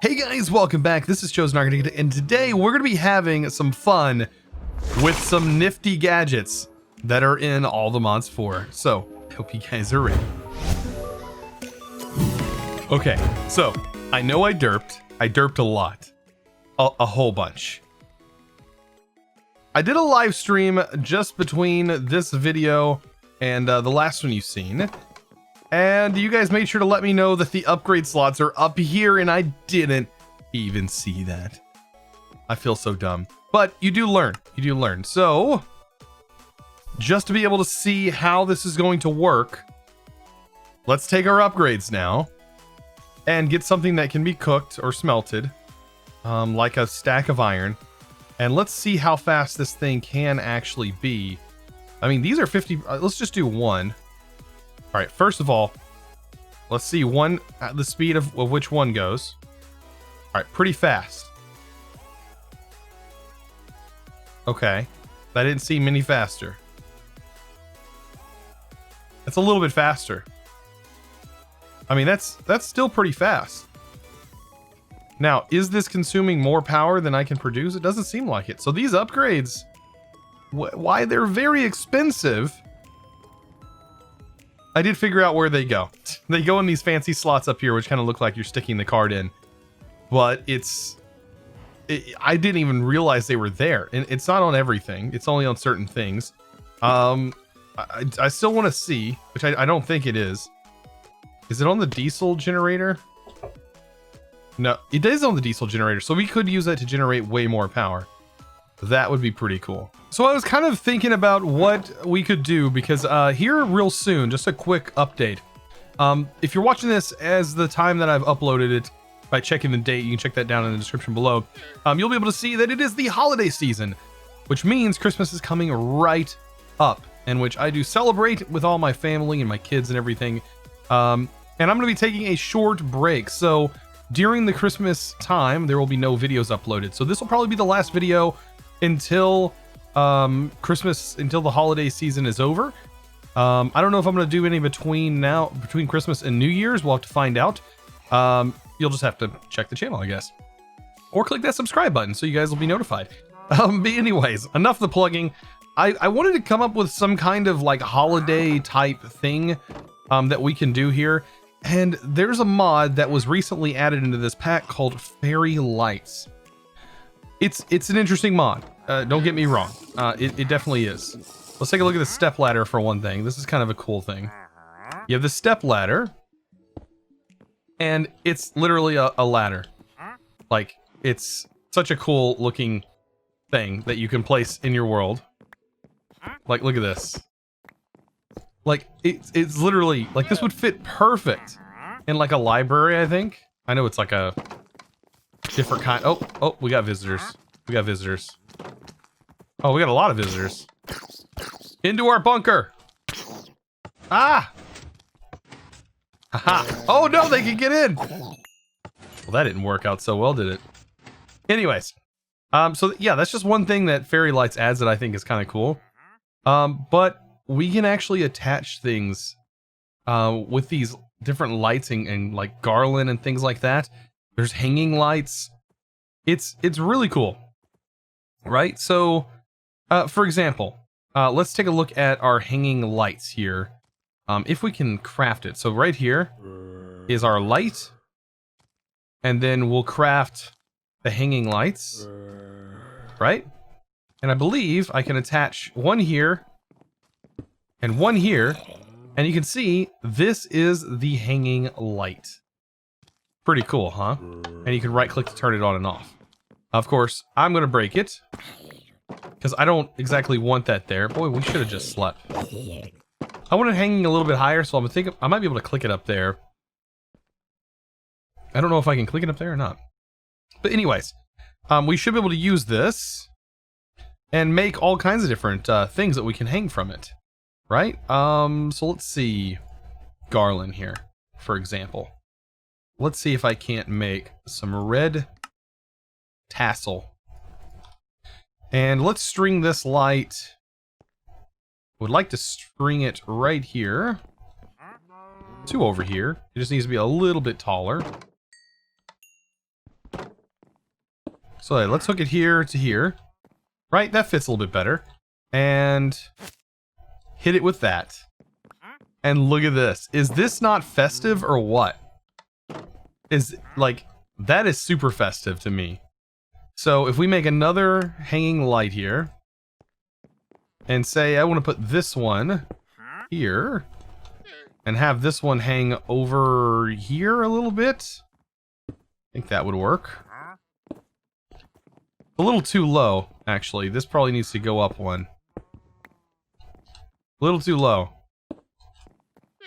Hey guys, welcome back. This is ChosenArchitect, and today we're going to be having some fun with some nifty gadgets that are in all the mods 4. So, I hope you guys are ready. Okay, so I know I derped. I derped a lot. A whole bunch. I did a live stream just between this video and the last one you've seen. And you guys made sure to let me know that the upgrade slots are up here, and I didn't even see that. I feel so dumb. But you do learn. You do learn. So, just to be able to see how this is going to work, let's take our upgrades now and get something that can be cooked or smelted, like a stack of iron. And let's see how fast this thing can actually be. I mean, these are 50. Let's just do one. All right, first of all, let's see one at the speed of which one goes. All right, pretty fast. Okay, that didn't seem any faster. That's a little bit faster. I mean, that's still pretty fast. Now, is this consuming more power than I can produce? It doesn't seem like it. So these upgrades, why they're very expensive. I did figure out where they go. They go in these fancy slots up here, which kind of look like you're sticking the card in. But I didn't even realize they were there. And it's not on everything. It's only on certain things. I still want to see, which I don't think it is. Is it on the diesel generator? No, it is on the diesel generator. So we could use that to generate way more power. That would be pretty cool. So I was kind of thinking about what we could do because here real soon, just a quick update. If you're watching this as the time that I've uploaded it, by checking the date, you can check that down in the description below. You'll be able to see that it is the holiday season, which means Christmas is coming right up, and which I do celebrate with all my family and my kids and everything. And I'm going to be taking a short break. So during the Christmas time, there will be no videos uploaded. So this will probably be the last video until Christmas, until the holiday season is over. I don't know if I'm going to do any between Christmas and New Year's. We'll have to find out. You'll just have to check the channel, I guess, or click that subscribe button so you guys will be notified. But anyways, enough of the plugging. I wanted to come up with some kind of like holiday type thing that we can do here. And there's a mod that was recently added into this pack called Fairy Lights. It's an interesting mod. Don't get me wrong. It definitely is. Let's take a look at the step ladder for one thing. This is kind of a cool thing. You have the step ladder, and it's literally a ladder. Like, it's such a cool looking thing that you can place in your world. Like, look at this. Like, it's literally, like, this would fit perfect in like a library, I think. I know it's like a different kind. Oh, we got visitors. We got visitors. Oh, we got a lot of visitors. Into our bunker. Ah! Haha. Oh no, they can get in. Well, that didn't work out so well, did it? Anyways. So yeah, that's just one thing that Fairy Lights adds that I think is kind of cool. But we can actually attach things with these different lights and like garland and things like that. There's hanging lights. It's really cool. Right? So, for example, let's take a look at our hanging lights here. If we can craft it. So right here is our light. And then we'll craft the hanging lights. Right? And I believe I can attach one here and one here. And you can see this is the hanging light. Pretty cool, huh? And you can right click to turn it on and off. Of course, I'm going to break it because I don't exactly want that there. Boy, we should have just slept. I want it hanging a little bit higher, so I'm thinking I might be able to click it up there. I don't know if I can click it up there or not. But anyways, we should be able to use this and make all kinds of different things that we can hang from it. Right? So let's see. Garland here, for example. Let's see if I can't make some red tassel. And let's string this light. Would like to string it right here to over here. It just needs to be a little bit taller. So let's hook it here to here. Right, that fits a little bit better. And hit it with that. And look at this. Is this not festive or what? Is, like, that is super festive to me. So if we make another hanging light here, and say I want to put this one here, and have this one hang over here a little bit, I think that would work. A little too low, actually. This probably needs to go up one. A little too low.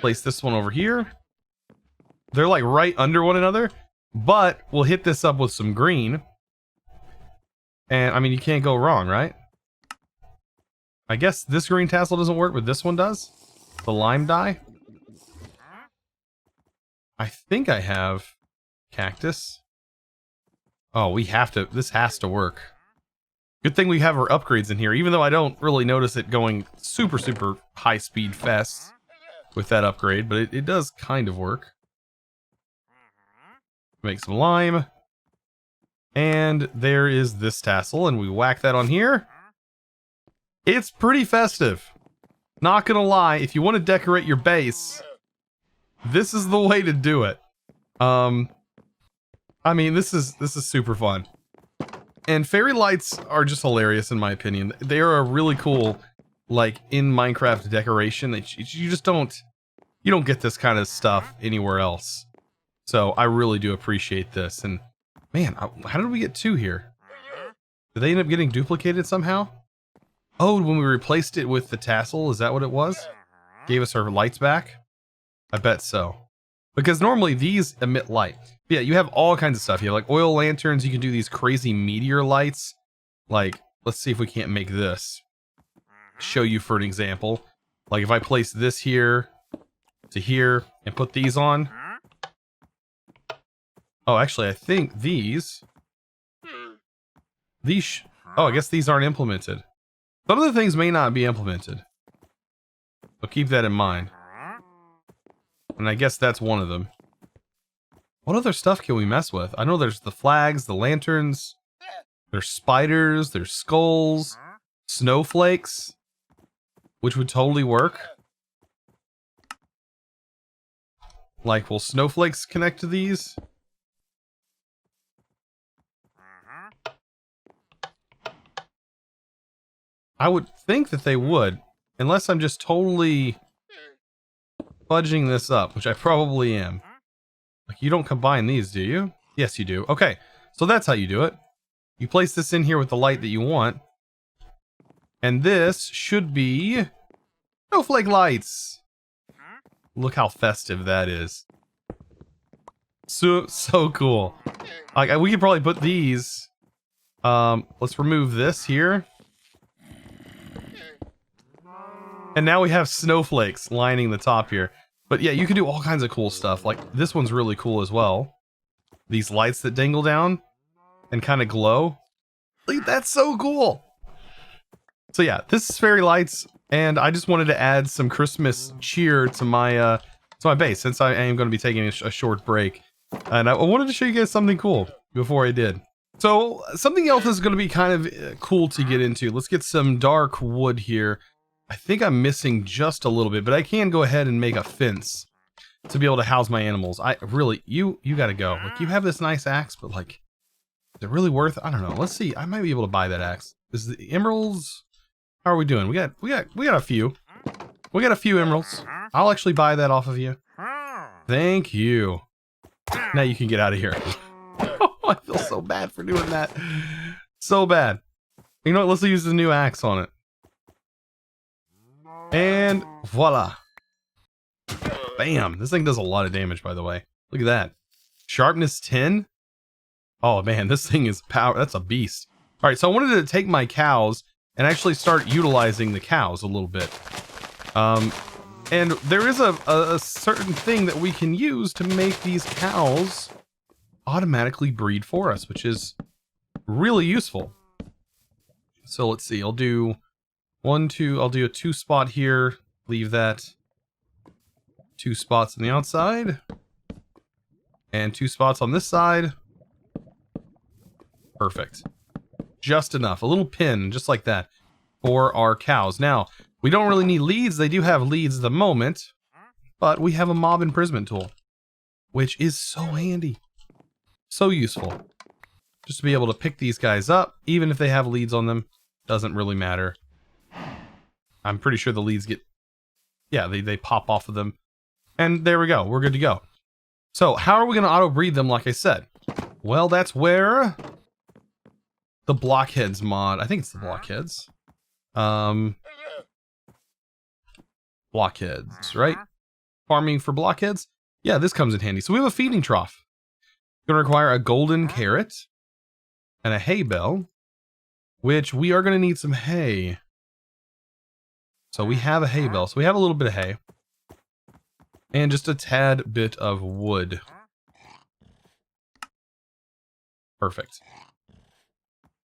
Place this one over here. They're like right under one another, but we'll hit this up with some green. And, I mean, you can't go wrong, right? I guess this green tassel doesn't work, but this one does. The lime dye. I think I have cactus. Oh, we have to, this has to work. Good thing we have our upgrades in here, even though I don't really notice it going super, super high speed fast with that upgrade, but it does kind of work. Make some lime. And there is this tassel, and we whack that on here. It's pretty festive. Not gonna lie, if you want to decorate your base, this is the way to do it. I mean, this is super fun. And fairy lights are just hilarious in my opinion. They are a really cool, like, in Minecraft decoration that you just don't, you don't get this kind of stuff anywhere else. So I really do appreciate this. And man, how did we get two here? Did they end up getting duplicated somehow? Oh, when we replaced it with the tassel, is that what it was? Gave us our lights back? I bet so. Because normally these emit light. Yeah, you have all kinds of stuff. You have like oil lanterns, you can do these crazy meteor lights. Like, let's see if we can't make this. Show you for an example. Like if I place this here to here and put these on. Oh, actually, I think these... oh, I guess these aren't implemented. Some of the things may not be implemented. So keep that in mind. And I guess that's one of them. What other stuff can we mess with? I know there's the flags, the lanterns. There's spiders, there's skulls. Snowflakes. Which would totally work. Like, will snowflakes connect to these? I would think that they would, unless I'm just totally fudging this up, which I probably am. Like, you don't combine these, do you? Yes, you do. Okay, so that's how you do it. You place this in here with the light that you want. And this should be snowflake lights. Look how festive that is. So cool. Like, we could probably put these. Let's remove this here. And now we have snowflakes lining the top here. But yeah, you can do all kinds of cool stuff. Like, this one's really cool as well. These lights that dangle down and kind of glow. Like, that's so cool. So yeah, this is fairy lights, and I just wanted to add some Christmas cheer to my base, since I am going to be taking a short break. And I wanted to show you guys something cool before I did. So, something else is going to be kind of cool to get into. Let's get some dark wood here. I think I'm missing just a little bit, but I can go ahead and make a fence to be able to house my animals. I really, you gotta go. Like, you have this nice axe, but like, is it really worth it? I don't know. Let's see. I might be able to buy that axe. Is the emeralds? How are we doing? We got a few. We got a few emeralds. I'll actually buy that off of you. Thank you. Now you can get out of here. Oh, I feel so bad for doing that. So bad. You know what? Let's use the new axe on it. And voila. Bam. This thing does a lot of damage, by the way. Look at that. Sharpness 10. Oh man, this thing is power. That's a beast. All right, so I wanted to take my cows and actually start utilizing the cows a little bit. And there is a certain thing that we can use to make these cows automatically breed for us, which is really useful. So let's see. I'll do I'll do a 2 spot here, leave that. 2 spots on the outside. And 2 spots on this side. Perfect. Just enough. A little pin, just like that, for our cows. Now, we don't really need leads. They do have leads at the moment, but we have a mob imprisonment tool, which is so handy. So useful. Just to be able to pick these guys up, even if they have leads on them, doesn't really matter. I'm pretty sure the leads get... Yeah, they pop off of them. And there we go. We're good to go. So, how are we going to auto-breed them, like I said? Well, that's where... the blockheads mod. I think it's the blockheads. Blockheads, right? Farming for blockheads? Yeah, this comes in handy. So we have a feeding trough. It's going to require a golden carrot and a hay bale, which we are going to need some hay. So we have a hay bale. So we have a little bit of hay. And just a tad bit of wood. Perfect.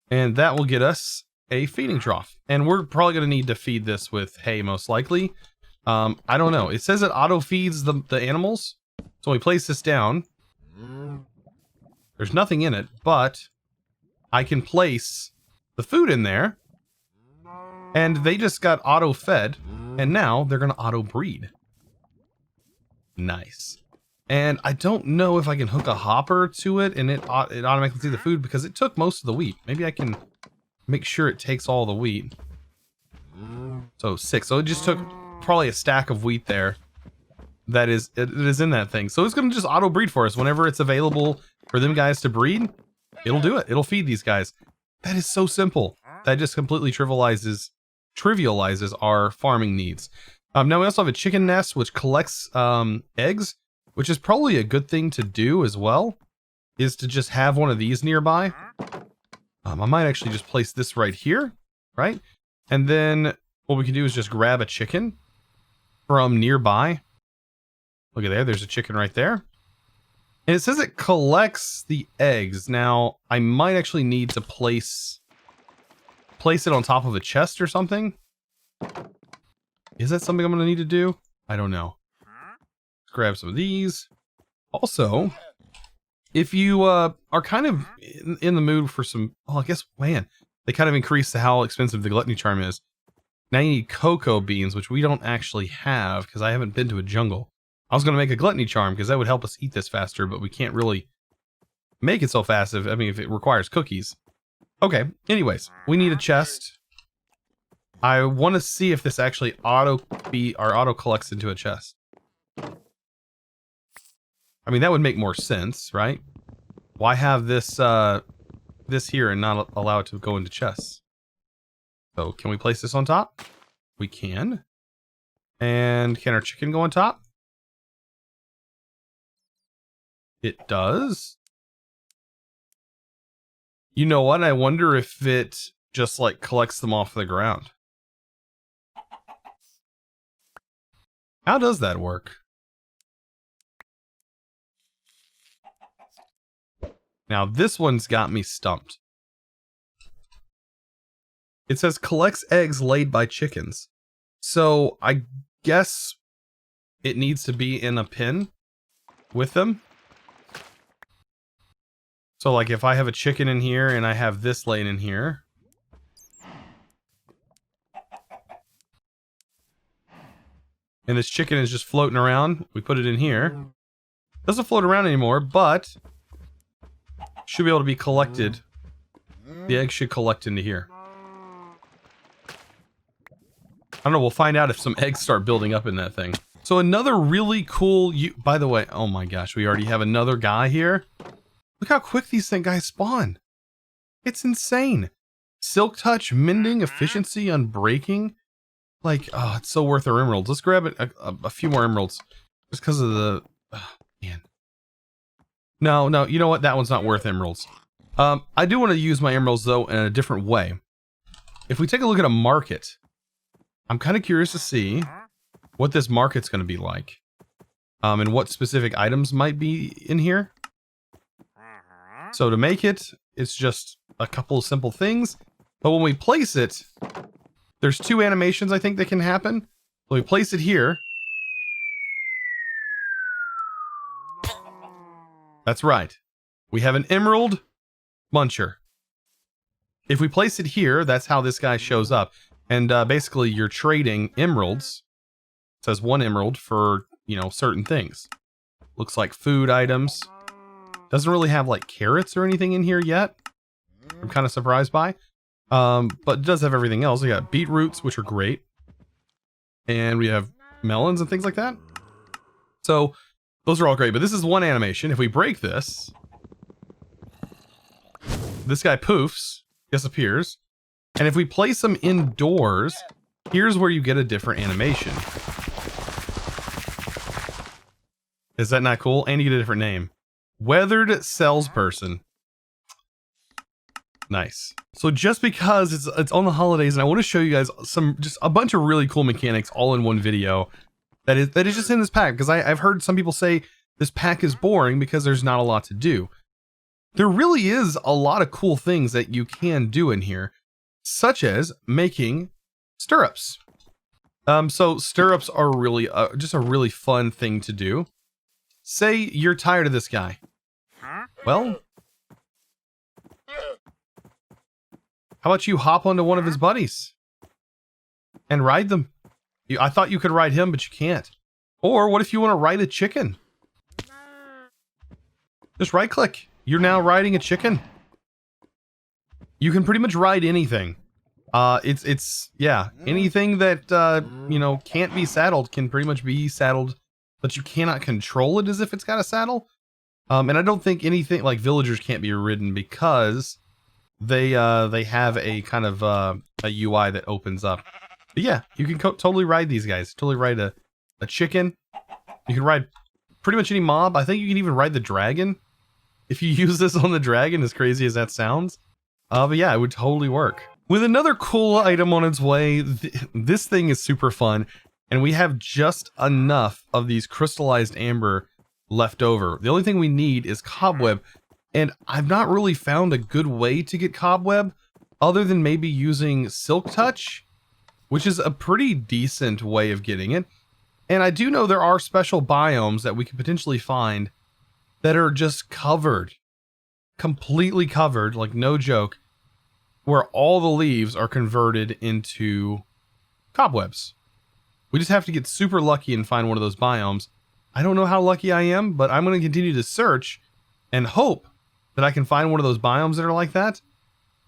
And that will get us a feeding trough. And we're probably going to need to feed this with hay, most likely. I don't know. It says it auto feeds the animals. So we place this down. There's nothing in it, but I can place the food in there. And they just got auto fed. And now they're going to auto breed. Nice. And I don't know if I can hook a hopper to it and it automatically see the food, because it took most of the wheat. Maybe I can make sure it takes all the wheat. So 6. So it just took probably a stack of wheat there. That is, it is in that thing. So it's going to just auto breed for us whenever it's available for them guys to breed. It'll do it. It'll feed these guys. That is so simple. That just completely trivializes our farming needs. Now we also have a chicken nest which collects eggs, which is probably a good thing to do as well, is to just have one of these nearby. I might actually just place this right here, right? And then what we can do is just grab a chicken from nearby. Look at there, there's a chicken right there. And it says it collects the eggs. Now, I might actually need to place it on top of a chest or something. Is that something I'm going to need to do? I don't know. Let's grab some of these. Also, if you are kind of in the mood for some... Oh, I guess, man, they kind of increased how expensive the gluttony charm is. Now you need cocoa beans, which we don't actually have because I haven't been to a jungle. I was going to make a gluttony charm because that would help us eat this faster, but we can't really make it so fast if it requires cookies. Okay, anyways, we need a chest. I want to see if this actually auto collects into a chest. I mean, that would make more sense, right? Why have this this here and not allow it to go into chests? So, can we place this on top? We can. And can our chicken go on top? It does. You know what? I wonder if it just like collects them off the ground. How does that work? Now this one's got me stumped. It says collects eggs laid by chickens. So I guess it needs to be in a pen with them. So like if I have a chicken in here and I have this laying in here. And this chicken is just floating around. We put it in here. Doesn't float around anymore, but should be able to be collected. The egg should collect into here. I don't know, we'll find out if some eggs start building up in that thing. So another really cool... By the way, oh my gosh, we already have another guy here. Look how quick these guys spawn. It's insane. Silk touch, mending, efficiency, unbreaking. Like, oh, it's so worth our emeralds. Let's grab it a few more emeralds. Just because of the... Oh, man. No, you know what? That one's not worth emeralds. I do want to use my emeralds, though, in a different way. If we take a look at a market, I'm kind of curious to see what this market's going to be like. And what specific items might be in here. So to make it, it's just a couple of simple things. But when we place it, there's 2 animations I think that can happen. When we place it here. That's right. We have an emerald muncher. If we place it here, that's how this guy shows up. And basically you're trading emeralds. It says 1 emerald for, you know, certain things. Looks like food items. Doesn't really have like carrots or anything in here yet. I'm kind of surprised by. But it does have everything else. We got beetroots, which are great. And we have melons and things like that. So those are all great, but this is one animation. If we break this, this guy poofs, disappears. And if we place them indoors, here's where you get a different animation. Is that not cool? And you get a different name. Weathered salesperson. Nice. So just because it's on the holidays, and I want to show you guys just a bunch of really cool mechanics all in one video that is just in this pack, because I've heard some people say this pack is boring because there's not a lot to do. There really is a lot of cool things that you can do in here, such as making stirrups. So stirrups are really just a really fun thing to do. Say you're tired of this guy. Well, how about you hop onto one of his buddies and ride them? I thought you could ride him, but you can't. Or what if you want to ride a chicken? Just right click. You're now riding a chicken. You can pretty much ride anything. Yeah, anything that, you know, can't be saddled can pretty much be saddled, but you cannot control it as if it's got a saddle. And I don't think anything like villagers can't be ridden because they have a kind of a UI that opens up. But yeah, you can totally ride these guys. Totally ride a chicken. You can ride pretty much any mob. I think you can even ride the dragon. If you use this on the dragon, as crazy as that sounds. But yeah, it would totally work. With another cool item on its way, this thing is super fun. And we have just enough of these crystallized amber left over. The only thing we need is cobweb. And I've not really found a good way to get cobweb other than maybe using silk touch, which is a pretty decent way of getting it. And I do know there are special biomes that we could potentially find that are just covered, completely covered, like no joke, where all the leaves are converted into cobwebs. We just have to get super lucky and find one of those biomes. I don't know how lucky I am, but I'm going to continue to search and hope that I can find one of those biomes that are like that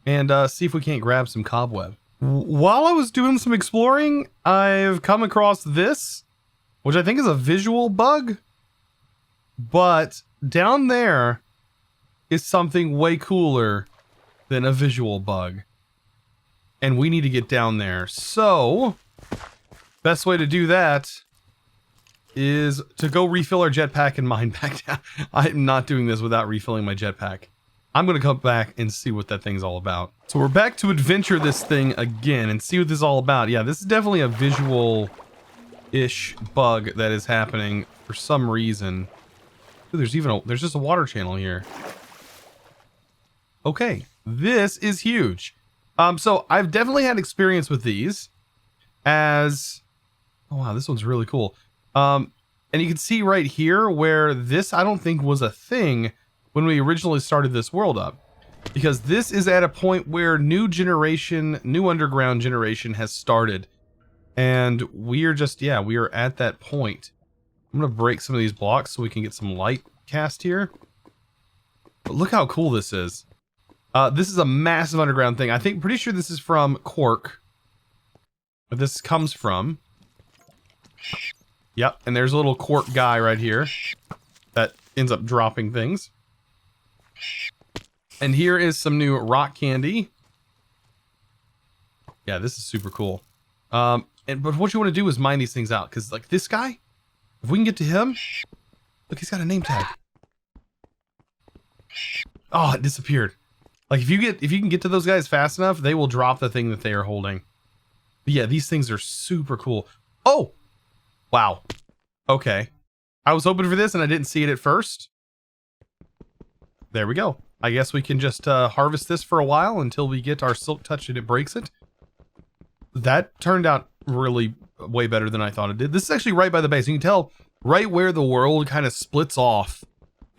and see if we can't grab some cobweb. While I was doing some exploring, I've come across this, which I think is a visual bug, but down there is something way cooler than a visual bug. And we need to get down there. So, best way to do that is to go refill our jetpack and mine back down. I'm not doing this without refilling my jetpack. I'm going to come back and see what that thing's all about. So we're back to adventure this thing again and see what this is all about. Yeah, this is definitely a visual-ish bug that is happening for some reason. Ooh, there's just a water channel here. Okay, this is huge. So I've definitely had experience with these as... Oh wow, this one's really cool. And you can see right here where this, I don't think, was a thing when we originally started this world up. Because this is at a point where new underground generation has started. And we are just, yeah, we are at that point. I'm going to break some of these blocks so we can get some light cast here. But look how cool this is. This is a massive underground thing. Pretty sure this is from Quark. But this comes from... Yep, and there's a little Quark guy right here that ends up dropping things. And here is some new rock candy. Yeah, this is super cool. But what you want to do is mine these things out, because like this guy, if we can get to him, look, he's got a name tag. Oh, it disappeared. Like if you can get to those guys fast enough, they will drop the thing that they are holding. But yeah, these things are super cool. Oh, wow. Okay, I was hoping for this and I didn't see it at first. There we go. I guess we can just harvest this for a while until we get our silk touch and it breaks it. That turned out really way better than I thought it did. This is actually right by the base. You can tell right where the world kind of splits off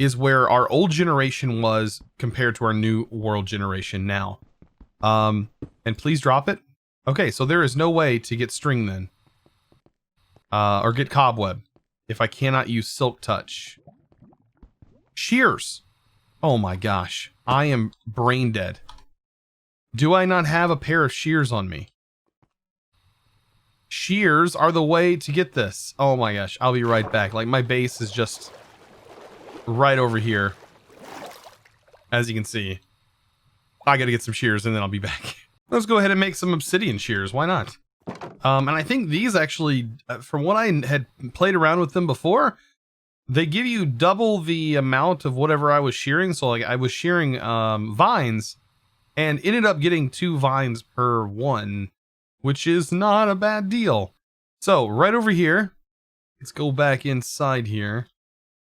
is where our old generation was compared to our new world generation now. And please drop it. Okay, so there is no way to get string then. Or get cobweb if I cannot use silk touch. Shears. Oh my gosh. I am brain dead. Do I not have a pair of shears on me? Shears are the way to get this. Oh my gosh. I'll be right back. Like, my base is just right over here. As you can see. I gotta get some shears and then I'll be back. Let's go ahead and make some obsidian shears. Why not? And I think these actually, from what I had played around with them before, they give you double the amount of whatever I was shearing. So like I was shearing vines and ended up getting 2 vines per one, which is not a bad deal. So right over here, let's go back inside here.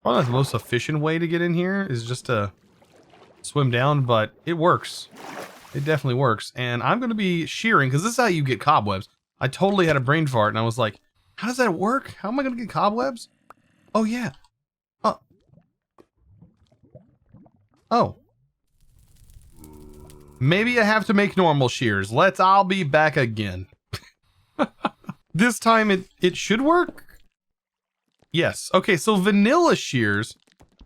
Probably not the most efficient way to get in here is just to swim down, but it works. It definitely works. And I'm going to be shearing because this is how you get cobwebs. I totally had a brain fart and I was like, how does that work? How am I going to get cobwebs? Oh, yeah. Oh. Maybe I have to make normal shears. I'll be back again. This time it should work. Yes. Okay, so vanilla shears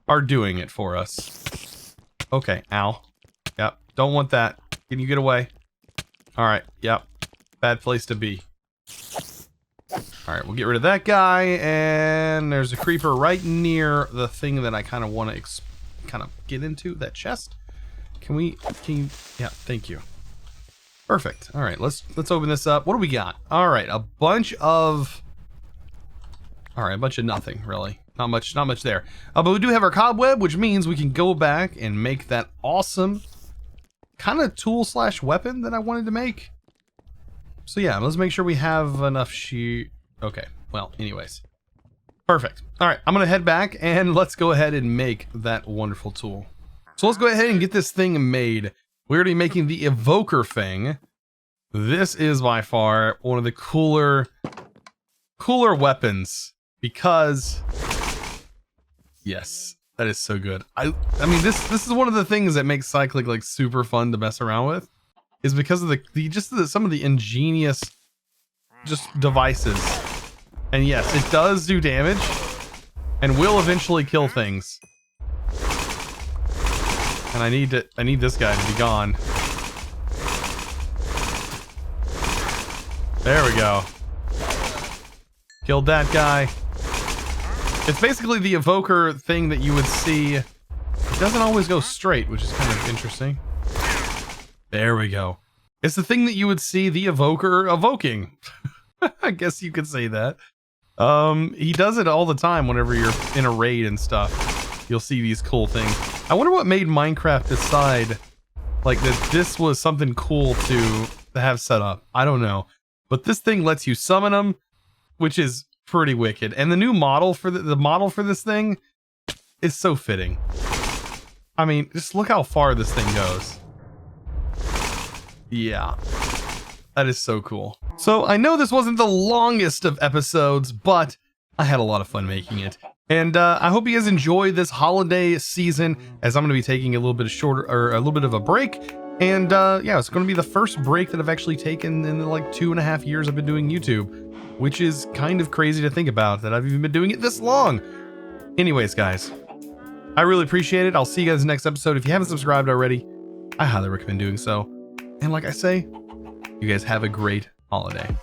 are doing it for us. Okay, ow. Yep, don't want that. Can you get away? Alright, yep. Bad place to be. Alright, we'll get rid of that guy, and there's a creeper right near the thing that I kind of want to kind of get into, that chest. Can you, yeah, thank you. Perfect. Alright, let's open this up. What do we got? Alright, a bunch of nothing, really. Not much there. But we do have our cobweb, which means we can go back and make that awesome kind of tool / weapon that I wanted to make. So yeah, let's make sure we have enough Okay, well, anyways. Perfect. Alright, I'm gonna head back and let's go ahead and make that wonderful tool. So let's go ahead and get this thing made. We're gonna be making the evoker thing. This is by far one of the cooler weapons because yes, that is so good. I mean this is one of the things that makes cycling like super fun to mess around with, is because of some of the ingenious just devices. And yes, it does do damage and will eventually kill things. And I need this guy to be gone. There we go. Killed that guy. It's basically the evoker thing that you would see. It doesn't always go straight, which is kind of interesting. There we go. It's the thing that you would see the evoker evoking. I guess you could say that. He does it all the time whenever you're in a raid and stuff. You'll see these cool things. I wonder what made Minecraft decide like that this was something cool to have set up. I don't know. But this thing lets you summon them, which is pretty wicked. And the new model for the model for this thing is so fitting. I mean, just look how far this thing goes. Yeah. That is so cool. So I know this wasn't the longest of episodes, but I had a lot of fun making it. And I hope you guys enjoy this holiday season, as I'm going to be taking a little bit of a break. And yeah, it's going to be the first break that I've actually taken in the like 2.5 years I've been doing YouTube, which is kind of crazy to think about that I've even been doing it this long. Anyways, guys, I really appreciate it. I'll see you guys next episode. If you haven't subscribed already, I highly recommend doing so. And like I say, you guys have a great holiday.